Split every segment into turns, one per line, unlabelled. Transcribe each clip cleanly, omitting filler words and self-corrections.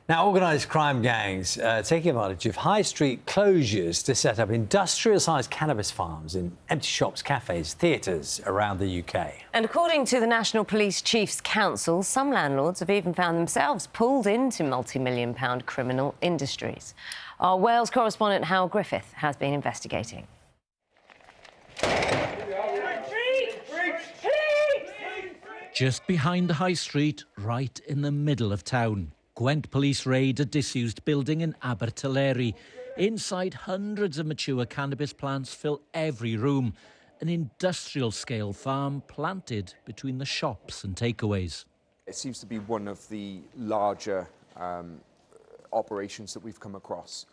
Now, organised crime gangs taking advantage of high street closures to set up industrial-sized cannabis farms in empty shops, cafes, theatres around the UK.
And according to the National Police Chiefs Council, some landlords have even found themselves pulled into multi-million-pound criminal industries. Our Wales correspondent Hal Griffith has been investigating.
Just behind the high street, right in the middle of town, Gwent police raid a disused building in Abertillery. Inside, hundreds of mature cannabis plants fill every room. An industrial-scale farm planted between the shops and takeaways.
It seems to be one of the larger operations that we've come across.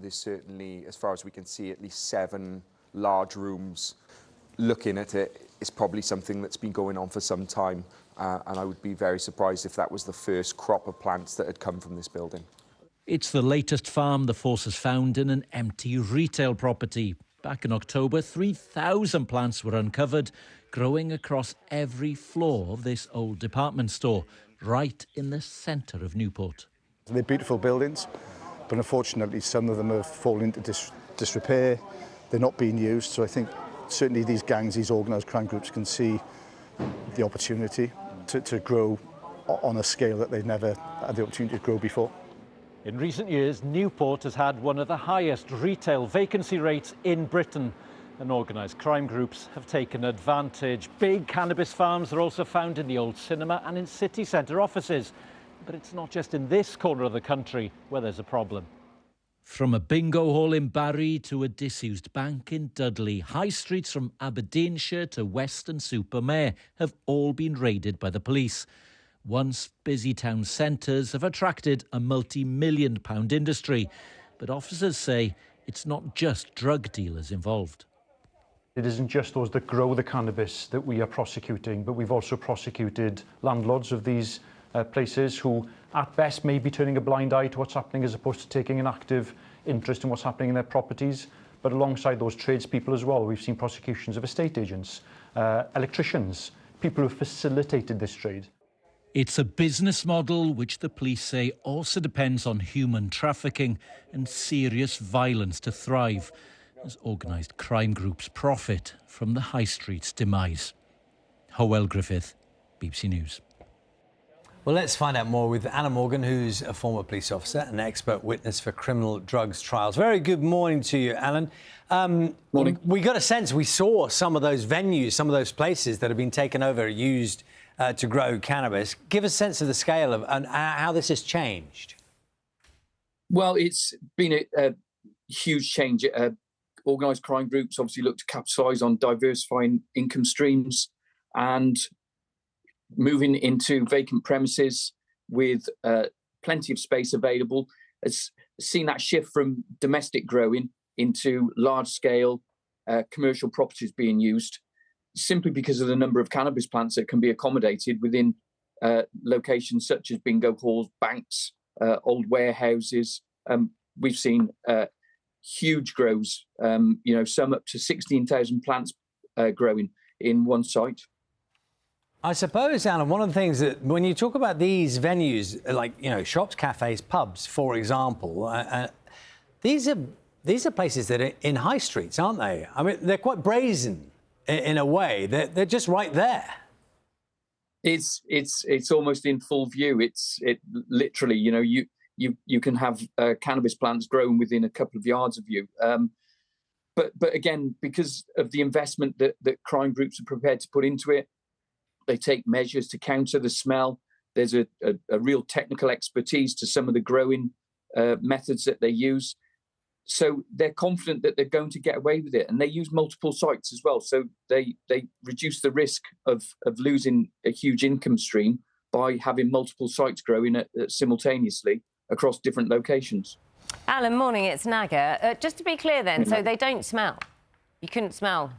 There's certainly, as far as we can see, at least 7 large rooms. Looking at it, it's probably something that's been going on for some time. And I would be very surprised if that was the first crop of plants that had come from this building.
It's the latest farm the force has found in an empty retail property. Back in October, 3,000 plants were uncovered, growing across every floor of this old department store, right in the centre of Newport.
They're beautiful buildings, but unfortunately some of them have fallen into disrepair. They're not being used, so I think certainly these gangs, these organised crime groups can see the opportunity to grow on a scale that they've never had the opportunity to grow before.
In recent years, Newport has had one of the highest retail vacancy rates in Britain, and organised crime groups have taken advantage. Big cannabis farms are also found in the old cinema and in city centre offices. But it's not just in this corner of the country where there's a problem.
From a bingo hall in Barry to a disused bank in Dudley, high streets from Aberdeenshire to Weston-super-Mare have all been raided by the police. Once busy town centres have attracted a multi-million-pound industry, but officers say it's not just drug dealers involved.
It isn't just those that grow the cannabis that we are prosecuting, but we've also prosecuted landlords of these places who at best may be turning a blind eye to what's happening as opposed to taking an active interest in what's happening in their properties. But alongside those tradespeople as well, we've seen prosecutions of estate agents, electricians, people who have facilitated this trade.
It's a business model which the police say also depends on human trafficking and serious violence to thrive, as organised crime groups profit from the high street's demise. Howell Griffith, BBC News.
Well, let's find out more with Alan Morgan, who's a former police officer and expert witness for criminal drugs trials. Very good morning to you, Alan.
Morning.
We got a sense, we saw some of those venues, some of those places that have been taken over, used to grow cannabis. Give us a sense of the scale of and how this has changed.
Well, it's been a huge change. Organised crime groups obviously look to capitalise on diversifying income streams and moving into vacant premises with plenty of space available. Has seen that shift from domestic growing into large-scale commercial properties being used, simply because of the number of cannabis plants that can be accommodated within locations such as bingo halls, banks, old warehouses. We've seen huge grows, some up to 16,000 plants growing in one site.
I suppose, Alan, one of the things that when you talk about these venues, like, shops, cafes, pubs, for example, these are places that are in high streets, aren't they? I mean, they're quite brazen in a way. They're just right there.
It's almost in full view. It literally, you can have cannabis plants growing within a couple of yards of you. But again, because of the investment that crime groups are prepared to put into it, they take measures to counter the smell. There's a real technical expertise to some of the growing methods that they use. So they're confident that they're going to get away with it. And they use multiple sites as well. So they reduce the risk of losing a huge income stream by having multiple sites growing simultaneously across different locations.
Alan, morning, it's Naga. Just to be clear then, so they don't smell? You couldn't smell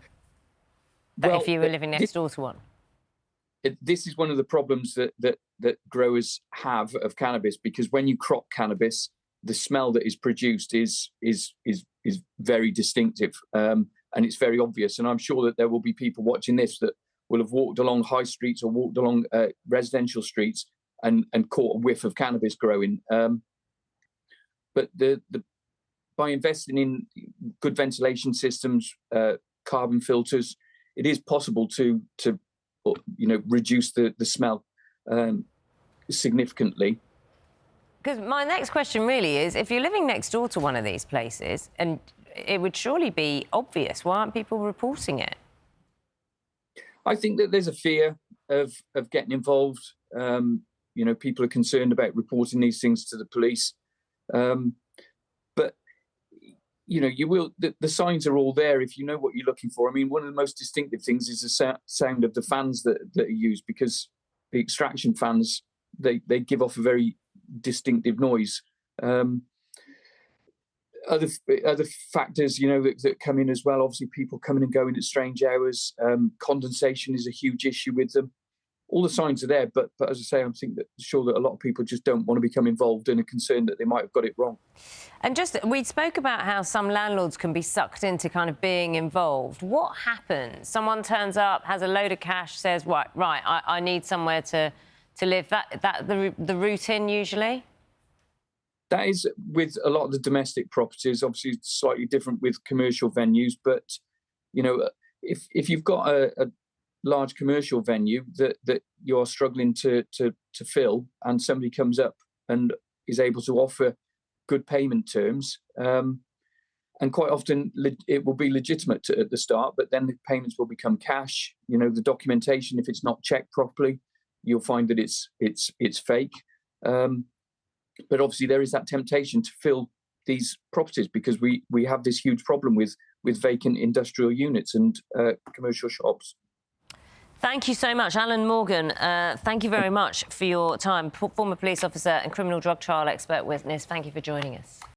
that if you were living next door to one?
This is one of the problems that growers have of cannabis, because when you crop cannabis, the smell that is produced is very distinctive, and it's very obvious. And I'm sure that there will be people watching this that will have walked along high streets or walked along residential streets and caught a whiff of cannabis growing. But by investing in good ventilation systems, carbon filters, it is possible to reduce the smell significantly.
Because my next question really is, if you're living next door to one of these places, and it would surely be obvious, why aren't people reporting it?
I think that there's a fear of getting involved. People are concerned about reporting these things to the police. But the signs are all there if you know what you're looking for. I mean, one of the most distinctive things is the sound of the fans that are used, because the extraction fans, they give off a very distinctive noise. Other factors, that come in as well. Obviously, people coming and going at strange hours. Condensation is a huge issue with them. All the signs are there, but as I say, I'm sure that a lot of people just don't want to become involved and are concerned that they might have got it wrong.
And we spoke about how some landlords can be sucked into kind of being involved. What happens? Someone turns up, has a load of cash, says, right, I need somewhere to live. That the routine usually?
That is with a lot of the domestic properties. Obviously, it's slightly different with commercial venues. But if you've got a large commercial venue that you're struggling to fill, and somebody comes up and is able to offer good payment terms, and quite often it will be legitimate at the start, but then the payments will become cash. The documentation, if it's not checked properly, you'll find that it's fake. But obviously there is that temptation to fill these properties, because we have this huge problem with vacant industrial units and commercial shops.
Thank you so much, Alan Morgan. Thank you very much for your time. Former police officer and criminal drug trial expert witness. Thank you for joining us.